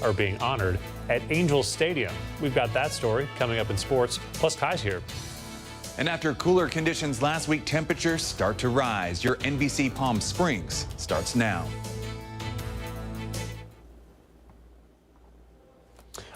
are being honored at Angel Stadium. We've got that story coming up in sports. Plus, Kai's here. And after cooler conditions last week, temperatures start to rise. Your NBC Palm Springs starts now.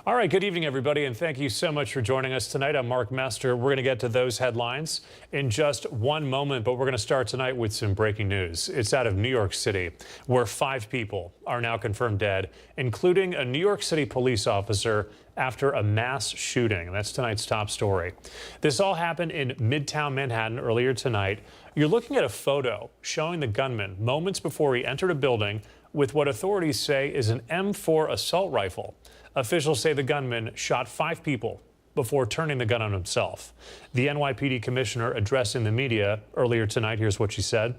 All right, good evening, everybody, and thank you so much for joining us tonight. I'm Mark Mester. We're going to get to those headlines in just one moment, but we're going to start tonight with some breaking news. It's out of New York City, where 5 people are now confirmed dead, including a New York City police officer after a mass shooting. That's tonight's top story. This all happened in Midtown Manhattan earlier tonight. You're looking at a photo showing the gunman moments before he entered a building with what authorities say is an M4 assault rifle. Officials say the gunman shot 5 people before turning the gun on himself. The NYPD commissioner addressing the media earlier tonight, here's what she said.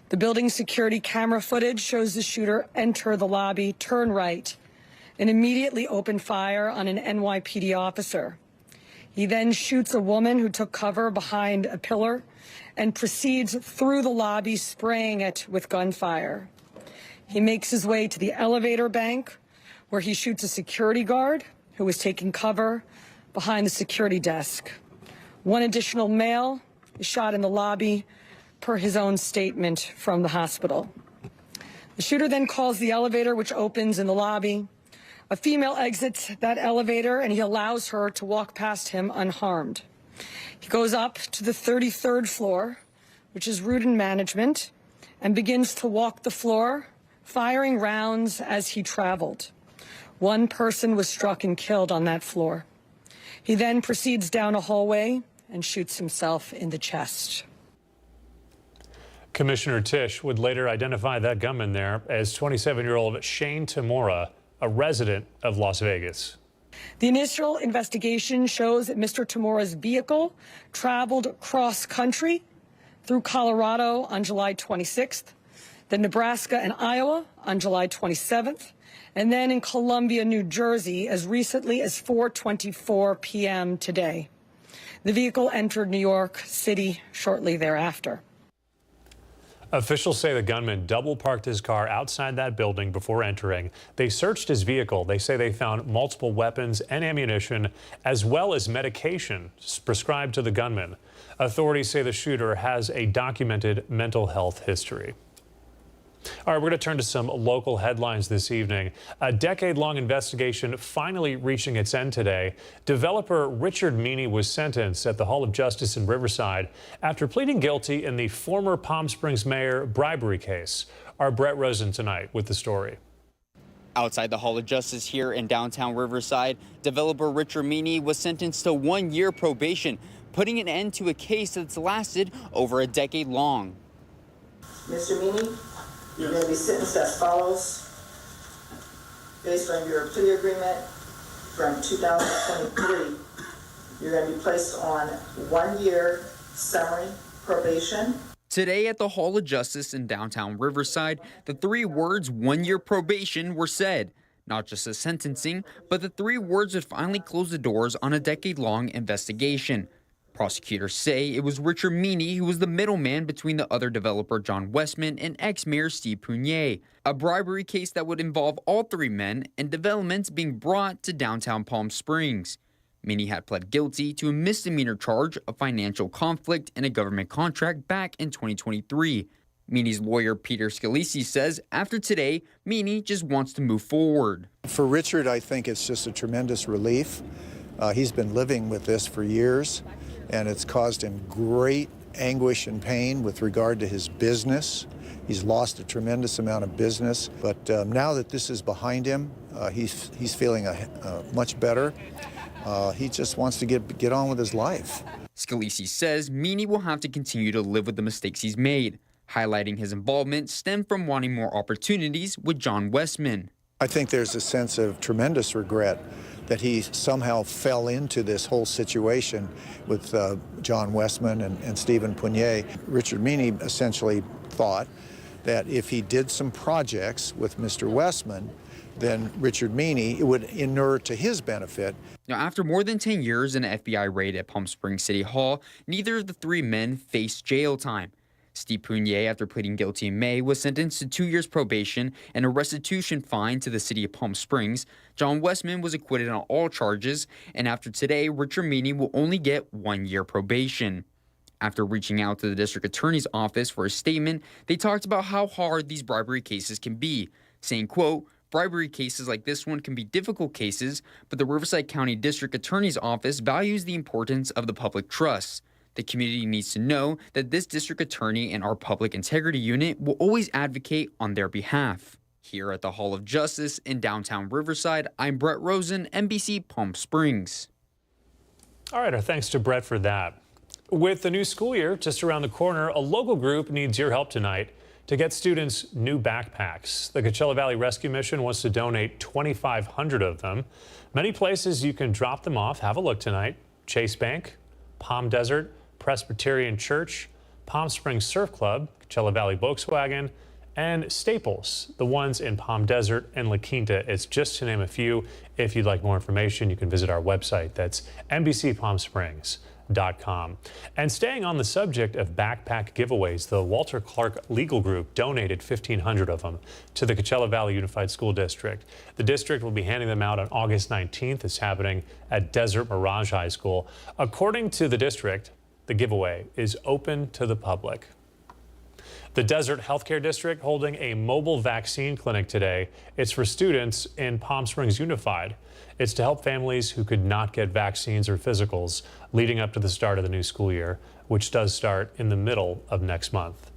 The building's security camera footage shows the shooter enter the lobby, turn right, and immediately open fire on an NYPD officer. He then shoots a woman who took cover behind a pillar and proceeds through the lobby, spraying it with gunfire. He makes his way to the elevator bank, where he shoots a security guard who was taking cover behind the security desk. One additional male is shot in the lobby, per his own statement from the hospital. The shooter then calls the elevator, which opens in the lobby. A female exits that elevator, and he allows her to walk past him unharmed. He goes up to the 33rd floor, which is route and management, and begins to walk the floor, firing rounds as he traveled. 1 person was struck and killed on that floor. He then proceeds down a hallway and shoots himself in the chest. Commissioner Tisch would later identify that gunman there as 27-year-old Shane Tamura, a resident of Las Vegas. The initial investigation shows that Mr. Tamura's vehicle traveled cross-country through Colorado on July 26th, then Nebraska and Iowa on July 27th, and then in Columbia, New Jersey, as recently as 4:24 p.m. today. The vehicle entered New York City shortly thereafter. Officials say the gunman double parked his car outside that building before entering. They searched his vehicle. They say they found multiple weapons and ammunition, as well as medication prescribed to the gunman. Authorities say the shooter has a documented mental health history. All right, we're going to turn to some local headlines this evening. A decade-long investigation finally reaching its end today. Developer Richard Meany was sentenced at the Hall of Justice in Riverside after pleading guilty in the former Palm Springs mayor bribery case. Our Brett Rosen tonight with the story. Outside the Hall of Justice here in downtown Riverside, developer Richard Meany was sentenced to 1-year probation, putting an end to a case that's lasted over a decade long. Mr. Meany? You're going to be sentenced as follows. Based on your plea agreement from 2023, you're going to be placed on 1-year summary probation. Today at the Hall of Justice in downtown Riverside, the 3 words 1-year probation were said. Not just a sentencing, but the 3 words would finally close the doors on a decade-long investigation. Prosecutors say it was Richard Meany who was the middleman between the other developer John Westman and ex-mayor Steve Pugnier, a bribery case that would involve all 3 men and developments being brought to downtown Palm Springs. Meany had pled guilty to a misdemeanor charge of financial conflict in a government contract back in 2023. Meany's lawyer Peter Scalisi says after today, Meany just wants to move forward. For Richard, I think it's just a tremendous relief. He's been living with this for years, and it's caused him great anguish and pain with regard to his business. He's lost a tremendous amount of business, but now that this is behind him, he's feeling much better. He just wants to get on with his life. Scalisi says Meany will have to continue to live with the mistakes he's made, highlighting his involvement stemmed from wanting more opportunities with John Westman. I think there's a sense of tremendous regret that he somehow fell into this whole situation with John Westman and Stephen Pugnier. Richard Meany essentially thought that if he did some projects with Mr. Westman, then Richard Meany, it would inure to his benefit. Now, after more than 10 years in an FBI raid at Palm Springs City Hall, neither of the 3 men faced jail time. Steve Prunier, after pleading guilty in May, was sentenced to 2 years probation and a restitution fine to the city of Palm Springs. John Westman was acquitted on all charges, and after today, Richard Meany will only get 1 year probation. After reaching out to the district attorney's office for a statement, they talked about how hard these bribery cases can be, saying, quote, bribery cases like this one can be difficult cases, but the Riverside County District Attorney's Office values the importance of the public trust. The community needs to know that this district attorney and our public integrity unit will always advocate on their behalf. Here at the Hall of Justice in downtown Riverside, I'm Brett Rosen, NBC Palm Springs. All right, our thanks to Brett for that. With the new school year just around the corner, a local group needs your help tonight to get students new backpacks. The Coachella Valley Rescue Mission wants to donate 2,500 of them. Many places you can drop them off. Have a look tonight. Chase Bank, Palm Desert, Presbyterian Church, Palm Springs Surf Club, Coachella Valley Volkswagen, and Staples, the ones in Palm Desert and La Quinta. It's just to name a few. If you'd like more information, you can visit our website. That's NBCPalmSprings.com. And staying on the subject of backpack giveaways, the Walter Clark Legal Group donated 1,500 of them to the Coachella Valley Unified School District. The district will be handing them out on August 19th. It's happening at Desert Mirage High School. According to the district, the giveaway is open to the public. The Desert Healthcare District holding a mobile vaccine clinic today. It's for students in Palm Springs Unified. It's to help families who could not get vaccines or physicals leading up to the start of the new school year, which does start in the middle of next month.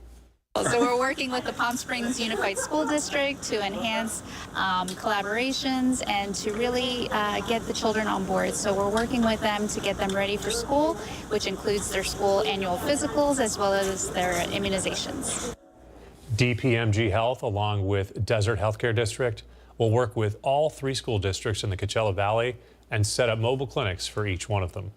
So we're working with the Palm Springs Unified School District to enhance collaborations and to really get the children on board. So we're working with them to get them ready for school, which includes their school annual physicals as well as their immunizations. DPMG Health, along with Desert Healthcare District, will work with all 3 school districts in the Coachella Valley and set up mobile clinics for each one of them.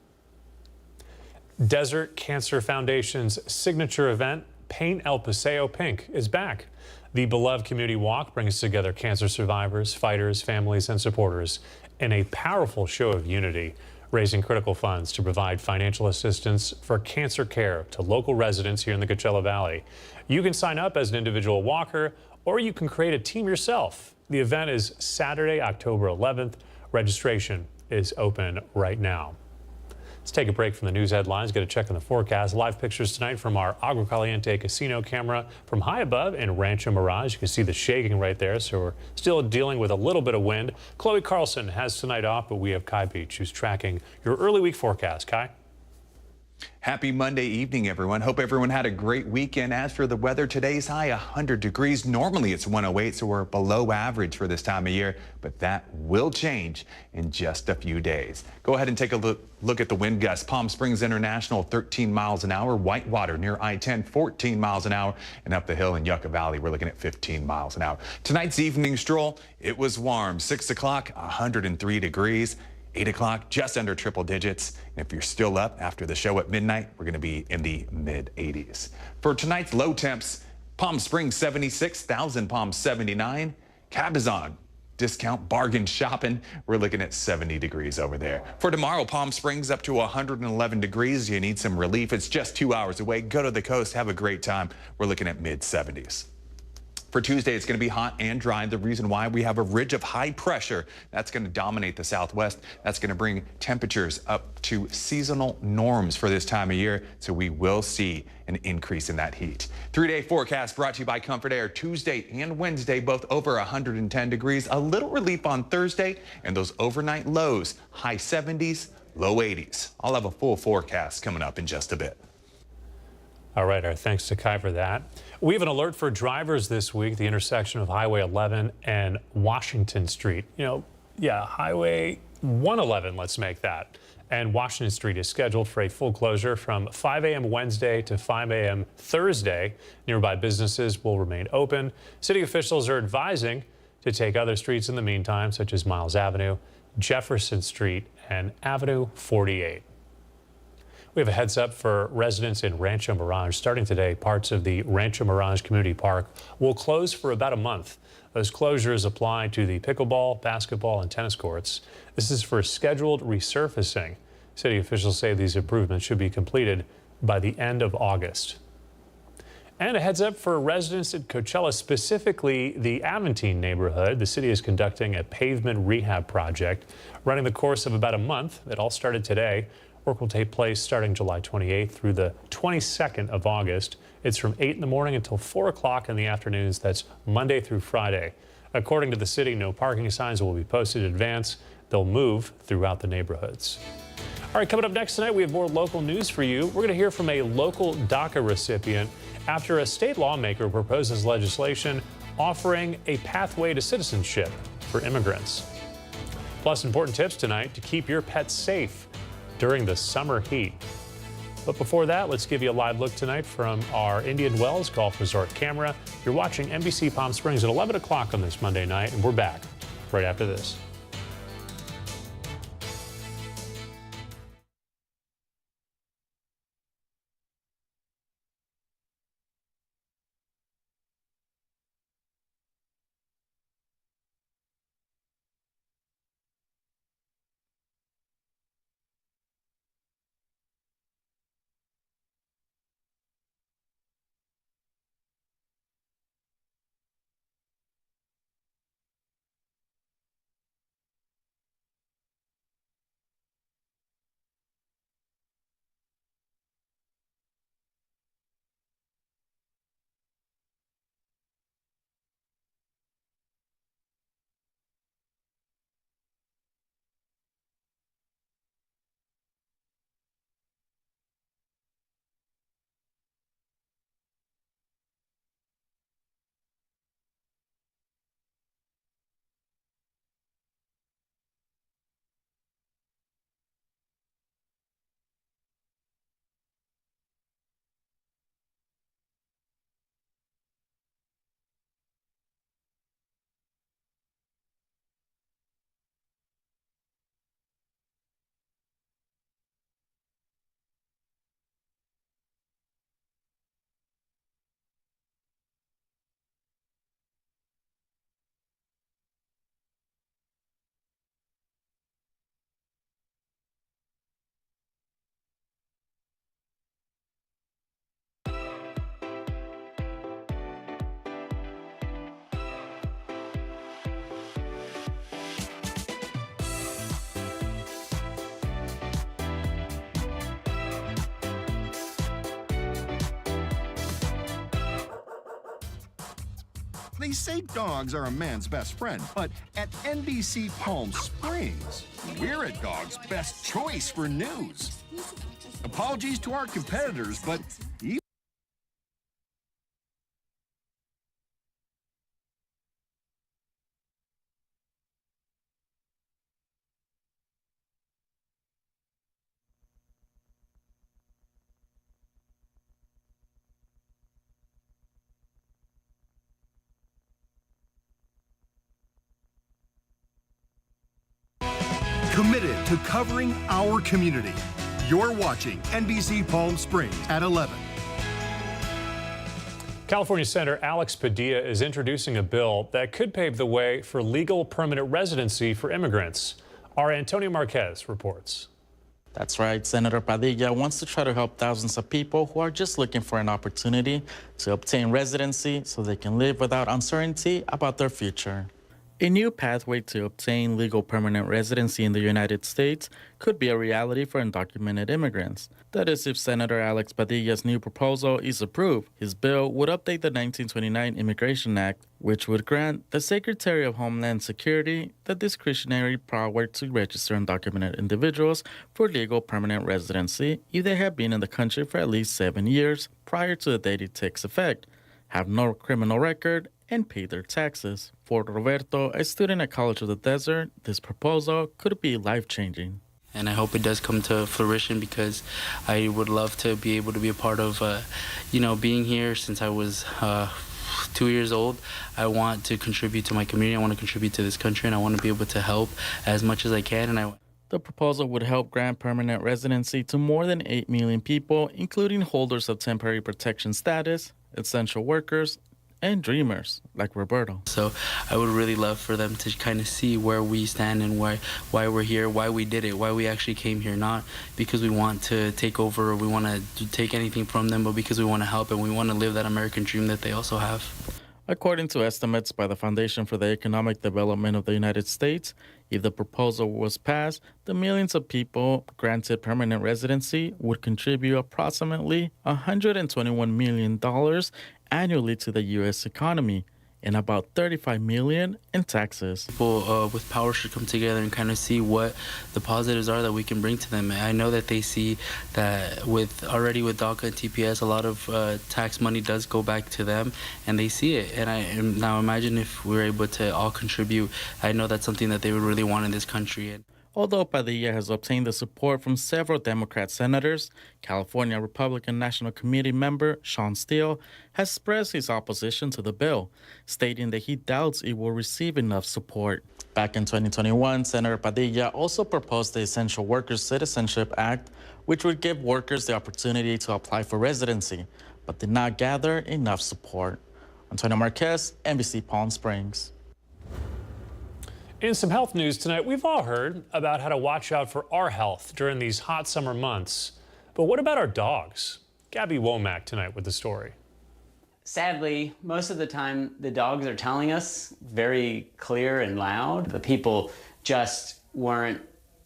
Desert Cancer Foundation's signature event, Paint El Paseo Pink, is back. The beloved community walk brings together cancer survivors, fighters, families, and supporters in a powerful show of unity, raising critical funds to provide financial assistance for cancer care to local residents here in the Coachella Valley. You can sign up as an individual walker, or you can create a team yourself. The event is Saturday, October 11th. Registration is open right now. Let's take a break from the news headlines, get a check on the forecast. Live pictures tonight from our Agua Caliente casino camera from high above in Rancho Mirage. You can see the shaking right there, so we're still dealing with a little bit of wind. Chloe Carlson has tonight off, but we have Kai Beach, who's tracking your early week forecast. Kai? Happy Monday evening, everyone. Hope everyone had a great weekend. As for the weather, today's high 100 degrees. Normally it's 108, so we're below average for this time of year, but that will change in just a few days. Go ahead and take a look at the wind gusts. Palm Springs International, 13 miles an hour. Whitewater near I-10, 14 miles an hour. And up the hill in Yucca Valley, we're looking at 15 miles an hour. Tonight's evening stroll, it was warm. 6 o'clock, 103 degrees. 8 o'clock, just under triple digits. And if you're still up after the show at midnight, we're going to be in the mid-80s. For tonight's low temps, Palm Springs 76, Thousand Palms 79, Cabazon, discount bargain shopping, we're looking at 70 degrees over there. For tomorrow, Palm Springs up to 111 degrees. You need some relief. It's just 2 hours away. Go to the coast, have a great time. We're looking at mid-70s. For Tuesday, it's going to be hot and dry. The reason why, we have a ridge of high pressure that's going to dominate the southwest. That's going to bring temperatures up to seasonal norms for this time of year. So we will see an increase in that heat. 3-day forecast brought to you by Comfort Air. Tuesday and Wednesday, both over 110 degrees. A little relief on Thursday, and those overnight lows, high 70s, low 80s. I'll have a full forecast coming up in just a bit. All right, our thanks to Kai for that. We have an alert for drivers this week, the intersection of Highway 11 and Washington Street. Highway 111, let's make that. And Washington Street is scheduled for a full closure from 5 a.m. Wednesday to 5 a.m. Thursday. Nearby businesses will remain open. City officials are advising to take other streets in the meantime, such as Miles Avenue, Jefferson Street, and Avenue 48. We have a heads up for residents in Rancho Mirage. Starting today, parts of the Rancho Mirage Community Park will close for about a month. Those closures apply to the pickleball, basketball, and tennis courts. This is for scheduled resurfacing. City officials say these improvements should be completed by the end of August. And a heads up for residents at Coachella, specifically the Aventine neighborhood. The city is conducting a pavement rehab project running the course of about a month. It all started today. Work will take place starting July 28th through the 22nd of August. It's from 8 in the morning until 4 o'clock in the afternoons. That's Monday through Friday. According to the city, no parking signs will be posted in advance. They'll move throughout the neighborhoods. All right, coming up next tonight, we have more local news for you. We're going to hear from a local DACA recipient after a state lawmaker proposes legislation offering a pathway to citizenship for immigrants. Plus, important tips tonight to keep your pets safe during the summer heat. But before that, let's give you a live look tonight from our Indian Wells Golf Resort camera. You're watching NBC Palm Springs at 11 o'clock on this Monday night, and we're back right after this. They say dogs are a man's best friend, but at NBC Palm Springs, we're a dog's best choice for news. Apologies to our competitors, but even committed to covering our community. You're watching NBC Palm Springs at 11. California Senator Alex Padilla is introducing a bill that could pave the way for legal permanent residency for immigrants. Our Antonio Marquez reports. That's right. Senator Padilla wants to try to help thousands of people who are just looking for an opportunity to obtain residency so they can live without uncertainty about their future. A new pathway to obtain legal permanent residency in the United States could be a reality for undocumented immigrants. That is, if Senator Alex Padilla's new proposal is approved. His bill would update the 1929 Immigration Act, which would grant the Secretary of Homeland Security the discretionary power to register undocumented individuals for legal permanent residency if they have been in the country for at least 7 years prior to the date it takes effect, have no criminal record, and pay their taxes. For Roberto, a student at College of the Desert, this proposal could be life-changing. And I hope it does come to fruition because I would love to be able to be a part of, being here since I was 2 years old. I want to contribute to my community. I want to contribute to this country, and I want to be able to help as much as I can. The proposal would help grant permanent residency to more than 8 million people, including holders of temporary protection status, essential workers, and dreamers like Roberto. So I would really love for them to kind of see where we stand and why we're here, why we did it, why we actually came here, not because we want to take over or we want to take anything from them, but because we want to help and we want to live that American dream that they also have. According to estimates by the Foundation for the Economic Development of the United States, if the proposal was passed, the millions of people granted permanent residency would contribute approximately $121 million annually to the U.S. economy and about $35 million in taxes. People with power should come together and kind of see what the positives are that we can bring to them. I know that they see that already with DACA and TPS, a lot of tax money does go back to them, and they see it. And now imagine if we're able to all contribute. I know that's something that they would really want in this country. Although Padilla has obtained the support from several Democrat senators, California Republican National Committee member Sean Steele has expressed his opposition to the bill, stating that he doubts it will receive enough support. Back in 2021, Senator Padilla also proposed the Essential Workers Citizenship Act, which would give workers the opportunity to apply for residency, but did not gather enough support. Antonio Marquez, NBC Palm Springs. In some health news tonight, we've all heard about how to watch out for our health during these hot summer months. But what about our dogs? Gabby Womack tonight with the story. Sadly, most of the time, the dogs are telling us very clear and loud. The people just weren't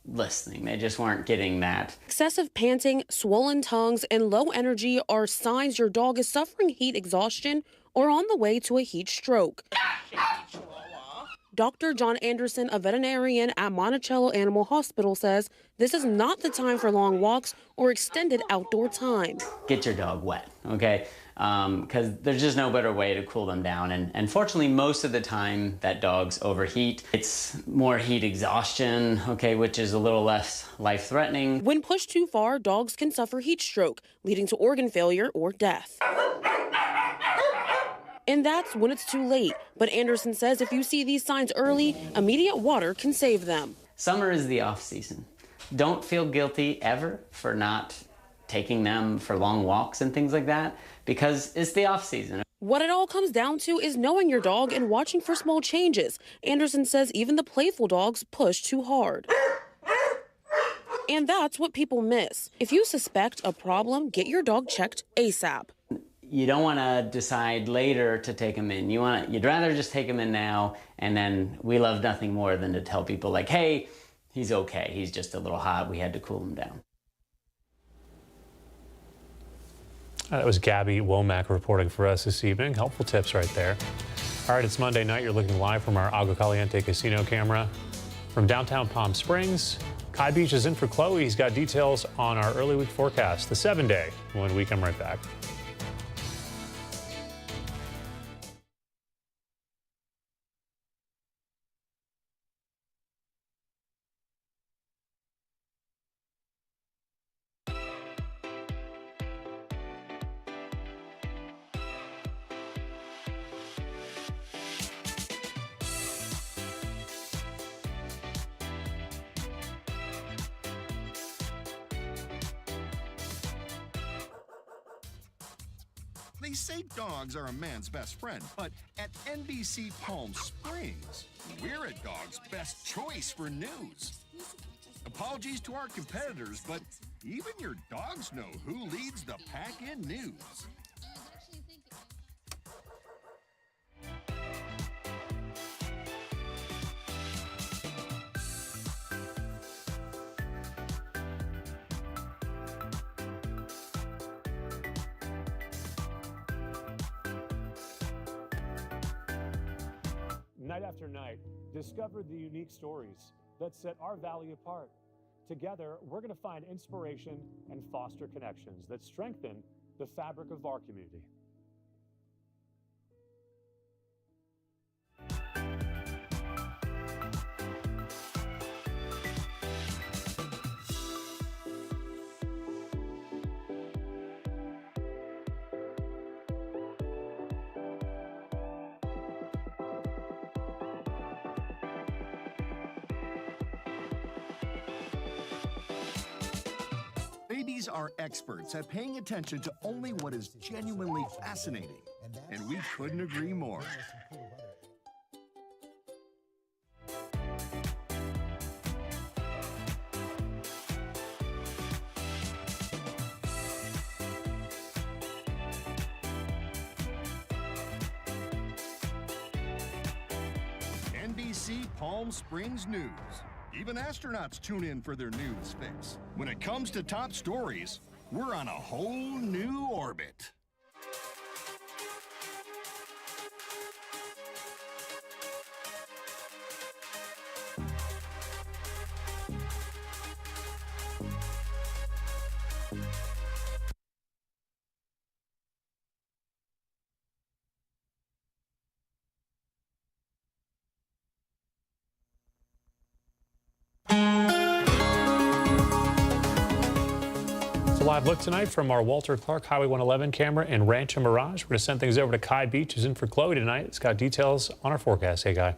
listening. They just weren't getting that. Excessive panting, swollen tongues, and low energy are signs your dog is suffering heat exhaustion or on the way to a heat stroke. Dr. John Anderson, a veterinarian at Monticello Animal Hospital, says this is not the time for long walks or extended outdoor time. Get your dog wet, okay? Because there's just no better way to cool them down. And fortunately, most of the time that dogs overheat. It's more heat exhaustion, okay, which is a little less life-threatening. When pushed too far, dogs can suffer heat stroke, leading to organ failure or death. And that's when it's too late. But Anderson says if you see these signs early, immediate water can save them. Summer is the off season. Don't feel guilty ever for not taking them for long walks and things like that, because it's the off season. What it all comes down to is knowing your dog and watching for small changes. Anderson says even the playful dogs push too hard. And that's what people miss. If you suspect a problem, get your dog checked ASAP. You don't want to decide later to take them in. You'd rather just take them in now, and then we love nothing more than to tell people like, hey, he's okay. He's just a little hot. We had to cool him down. That was Gabby Womack reporting for us this evening. Helpful tips right there. All right, it's Monday night. You're looking live from our Agua Caliente casino camera. From downtown Palm Springs, Kai Beach is in for Chloe. He's got details on our early week forecast, the 7-day. When we come right back. They say dogs are a man's best friend, but at NBC Palm Springs, we're a dog's best choice for news. Apologies to our competitors, but even your dogs know who leads the pack in news. Night after night, discover the unique stories that set our valley apart. Together, we're going to find inspiration and foster connections that strengthen the fabric of our community. Babies are experts at paying attention to only what is genuinely fascinating. and we couldn't agree more. NBC Palm Springs News. Even astronauts tune in for their news fix. When it comes to top stories, we're on a whole new orbit. A live look tonight from our Walter Clark Highway 111 camera in Rancho Mirage. We're going to send things over to Kai Beach, who's in for Chloe tonight. It's got details on our forecast. Hey, Kai.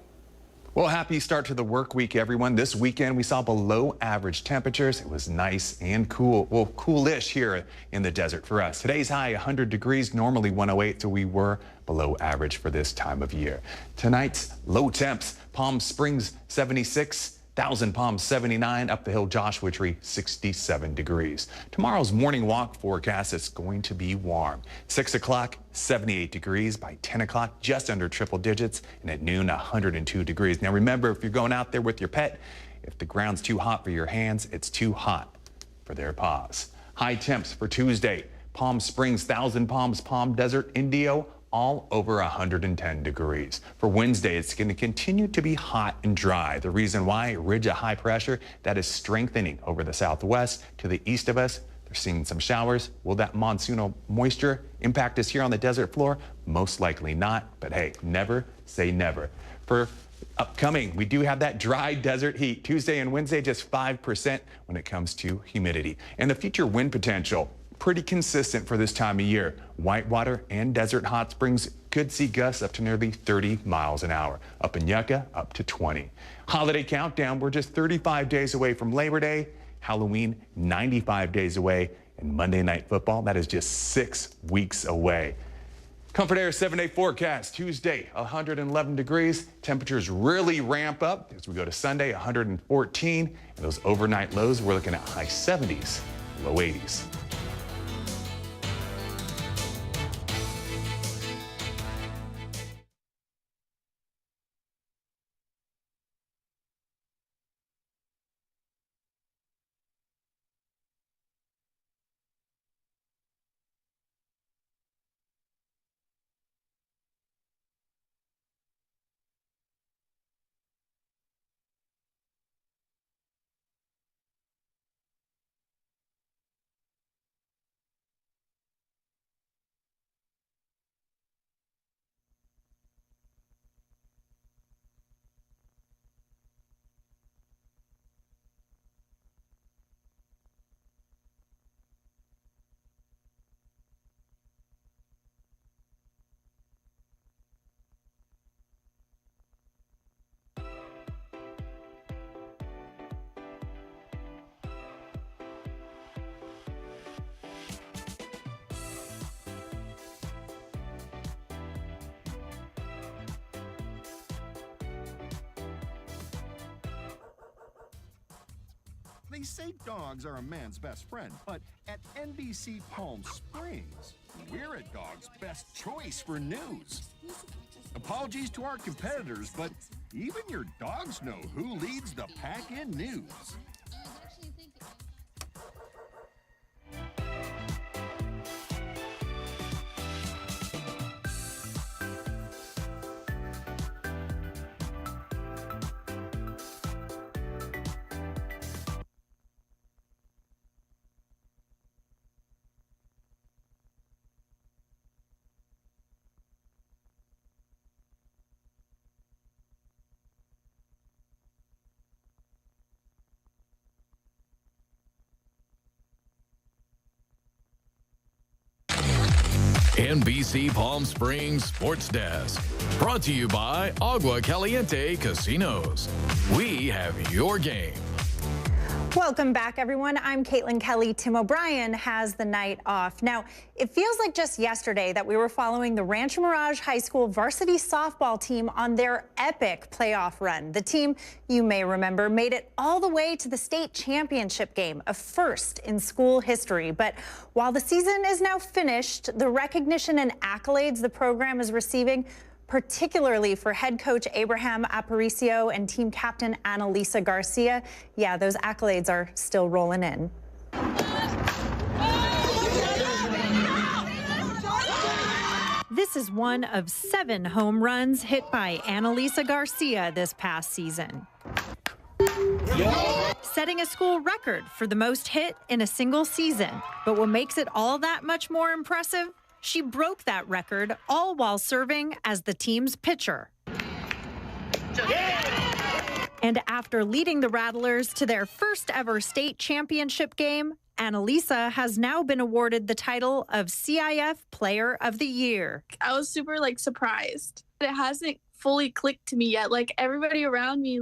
Well, happy start to the work week, everyone. This weekend, we saw below average temperatures. It was nice and cool, well, coolish here in the desert for us. Today's high, 100 degrees, normally 108, so we were below average for this time of year. Tonight's low temps, Palm Springs, 76. Thousand Palms 79, up the hill Joshua Tree 67 degrees. Tomorrow's morning walk forecast is going to be warm. 6 o'clock 78 degrees, by 10 o'clock just under triple digits, and at noon 102 degrees. Now remember, if you're going out there with your pet, if the ground's too hot for your hands, it's too hot for their paws. High temps for Tuesday, Palm Springs, Thousand Palms, Palm Desert, Indio, all over 110 degrees. For Wednesday, it's going to continue to be hot and dry. The reason why, a ridge of high pressure that is strengthening over the southwest to the east of us. They're seeing some showers. Will that monsoonal moisture impact us here on the desert floor? Most likely not, but hey, never say never. For upcoming, we do have that dry desert heat. Tuesday and Wednesday, just 5% when it comes to humidity. And the future wind potential, pretty consistent for this time of year. Whitewater and Desert Hot Springs could see gusts up to nearly 30 miles an hour. Up in Yucca, up to 20. Holiday countdown, we're just 35 days away from Labor Day. Halloween, 95 days away. And Monday Night Football, that is just 6 weeks away. Comfort Air 7-day forecast. Tuesday, 111 degrees. Temperatures really ramp up as we go to Sunday, 114. And those overnight lows, we're looking at high 70s, low 80s. They say dogs are a man's best friend, but at NBC Palm Springs, we're a dog's best choice for news. Apologies to our competitors, but even your dogs know who leads the pack in news. NBC Palm Springs Sports Desk. Brought to you by Agua Caliente Casinos. We have your game. Welcome back, everyone. I'm Caitlin Kelly. Tim O'Brien has the night off. Now, it feels like just yesterday that we were following the Rancho Mirage High School varsity softball team on their epic playoff run. The team, you may remember, made it all the way to the state championship game, a first in school history. But while the season is now finished, the recognition and accolades the program is receiving, particularly for head coach Abraham Aparicio and team captain Annalisa Garcia, yeah, those accolades are still rolling in. This is one of 7 home runs hit by Annalisa Garcia this past season, setting a school record for the most hit in a single season. But what makes it all that much more impressive? She broke that record, all while serving as the team's pitcher. And after leading the Rattlers to their first ever state championship game, Annalisa has now been awarded the title of CIF Player of the Year. I was super surprised. It hasn't fully clicked to me yet. Everybody around me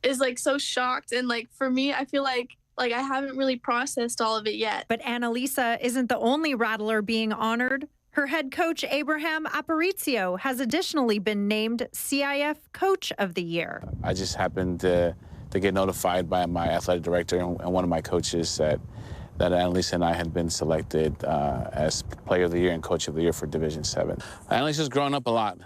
is so shocked, and for me, I feel like I haven't really processed all of it yet. But Annalisa isn't the only Rattler being honored. Her head coach, Abraham Aparicio, has additionally been named CIF Coach of the Year. I just happened to get notified by my athletic director and one of my coaches that Annalisa and I had been selected as Player of the Year and Coach of the Year for Division 7. Annalisa's grown up a lot.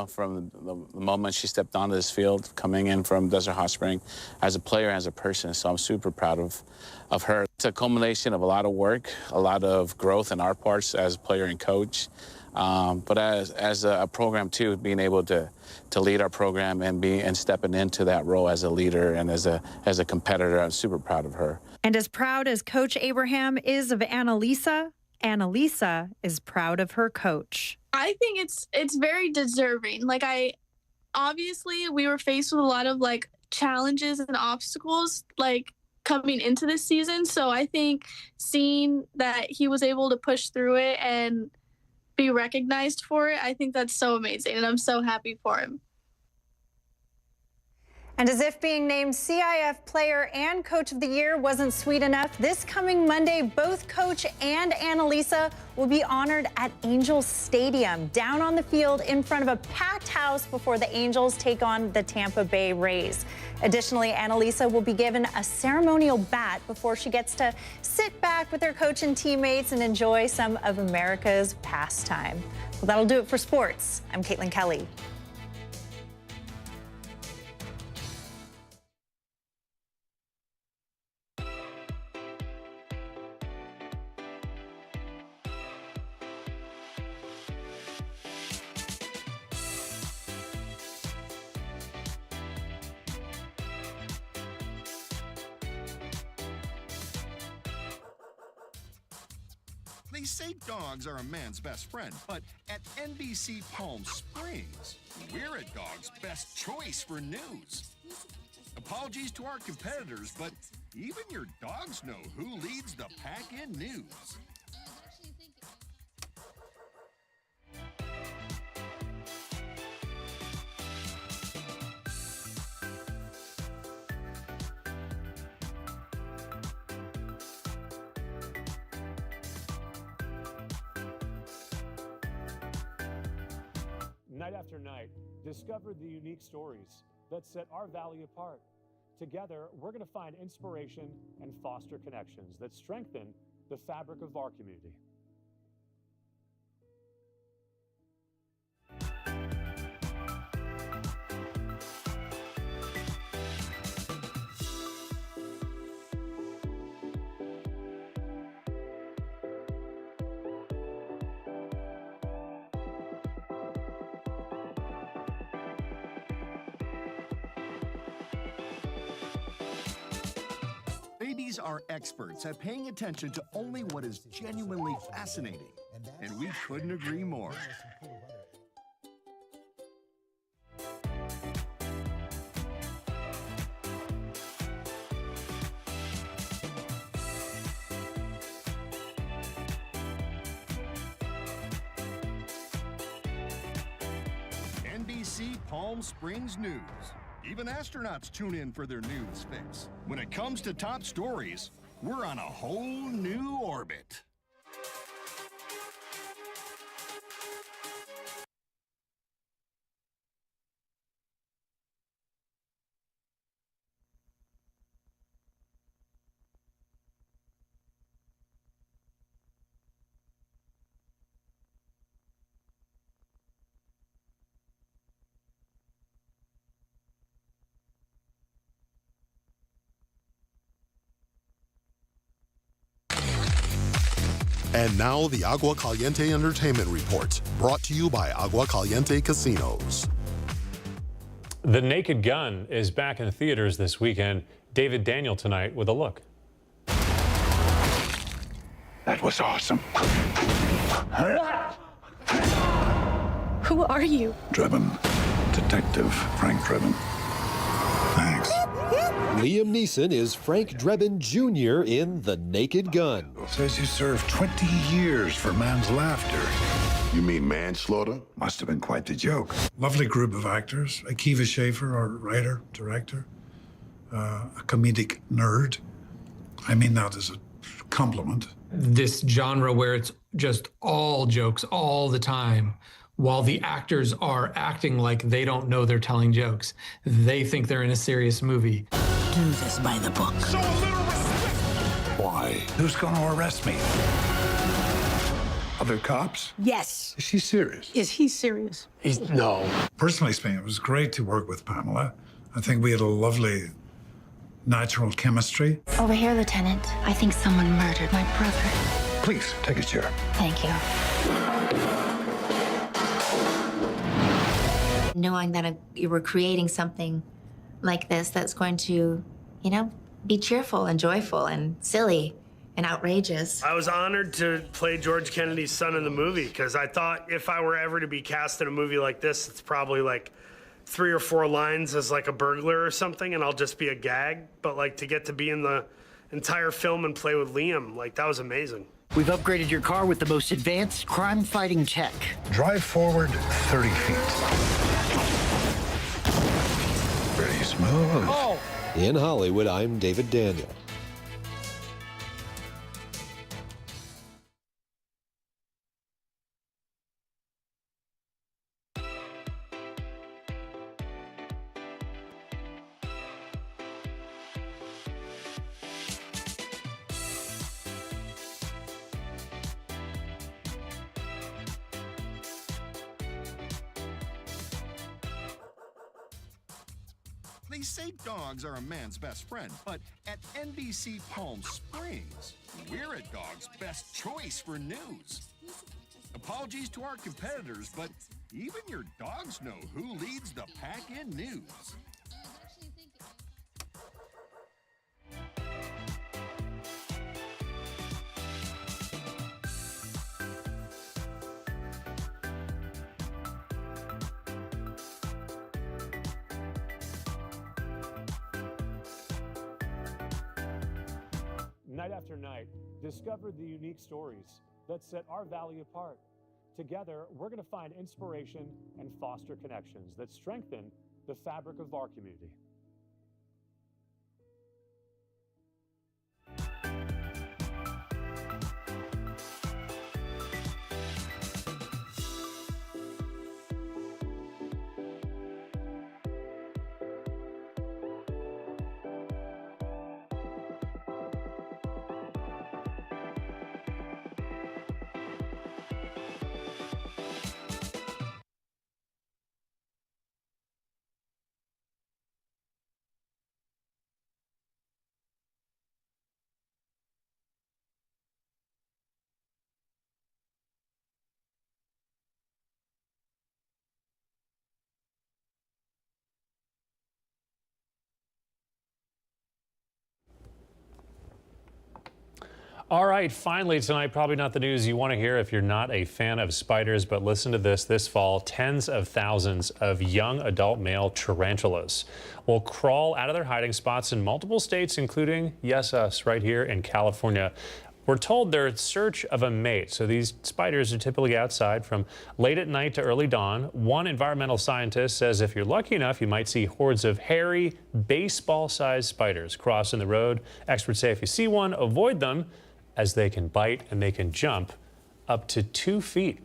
From the moment she stepped onto this field, coming in from Desert Hot Spring, as a player, as a person. So I'm super proud of her. It's a culmination of a lot of work, a lot of growth in our parts as a player and coach, but as a program too, being able to lead our program and stepping into that role as a leader and as a competitor. I'm super proud of her. And as proud as Coach Abraham is of Annalisa, Annalisa is proud of her coach. I think it's very deserving. Obviously we were faced with a lot of challenges and obstacles coming into this season. So I think seeing that he was able to push through it and be recognized for it, I think that's so amazing, and I'm so happy for him. And as if being named CIF Player and Coach of the Year wasn't sweet enough, this coming Monday, both Coach and Annalisa will be honored at Angels Stadium, down on the field in front of a packed house before the Angels take on the Tampa Bay Rays. Additionally, Annalisa will be given a ceremonial bat before she gets to sit back with her coach and teammates and enjoy some of America's pastime. Well, that'll do it for sports. I'm Caitlin Kelly. They say dogs are a man's best friend, but at NBC Palm Springs, we're a dog's best choice for news. Apologies to our competitors, but even your dogs know who leads the pack in news. Night after night, discover the unique stories that set our valley apart. Together, we're going to find inspiration and foster connections that strengthen the fabric of our community. Babies are experts at paying attention to only what is genuinely fascinating, and we couldn't agree more. NBC Palm Springs News. Even astronauts tune in for their news fix. When it comes to top stories, we're on a whole new orbit. And now the Agua Caliente Entertainment Report, brought to you by Agua Caliente Casinos. The Naked Gun is back in theaters this weekend. David Daniel tonight with a look. That was awesome. Who are you? Drebin. Detective Frank Drebin. Thanks. Liam Neeson is Frank Drebin Jr. in The Naked Gun. Says you served 20 years for man's laughter. You mean manslaughter? Must have been quite the joke. Lovely group of actors. Akiva Schaffer, our writer, director. A comedic nerd. I mean that as a compliment. This genre where it's just all jokes all the time, while the actors are acting like they don't know they're telling jokes. They think they're in a serious movie. Do this by the book. Show a little respect. Why? Who's going to arrest me? Other cops? Yes. Is she serious? Is he serious? No. Personally speaking, it was great to work with Pamela. I think we had a lovely, natural chemistry. Over here, Lieutenant. I think someone murdered my brother. Please, take a chair. Thank you. Knowing that you were creating something like this that's going to, you know, be cheerful and joyful and silly and outrageous. I was honored to play George Kennedy's son in the movie because I thought if I were ever to be cast in a movie like this, it's probably like 3 or 4 lines as like a burglar or something, and I'll just be a gag. But like to get to be in the entire film and play with Liam, like that was amazing. We've upgraded your car with the most advanced crime-fighting tech. Drive forward 30 feet. Pretty smooth. Oh! In Hollywood, I'm David Daniel. They say dogs are a man's best friend, but at NBC Palm Springs, we're a dog's best choice for news. Apologies to our competitors, but even your dogs know who leads the pack in news. Night after night, discover the unique stories that set our valley apart. Together, we're going to find inspiration and foster connections that strengthen the fabric of our community. All right, finally tonight, probably not the news you want to hear if you're not a fan of spiders, but listen to this. This fall, tens of thousands of young adult male tarantulas will crawl out of their hiding spots in multiple states, including, yes, us right here in California. We're told they're in search of a mate. So these spiders are typically outside from late at night to early dawn. One environmental scientist says if you're lucky enough, you might see hordes of hairy, baseball-sized spiders crossing the road. Experts say if you see one, avoid them, as they can bite and they can jump up to 2 feet.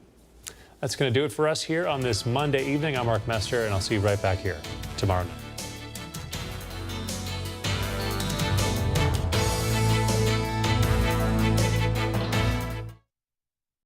That's going to do it for us here on this Monday evening. I'm Mark Mester, and I'll see you right back here tomorrow night.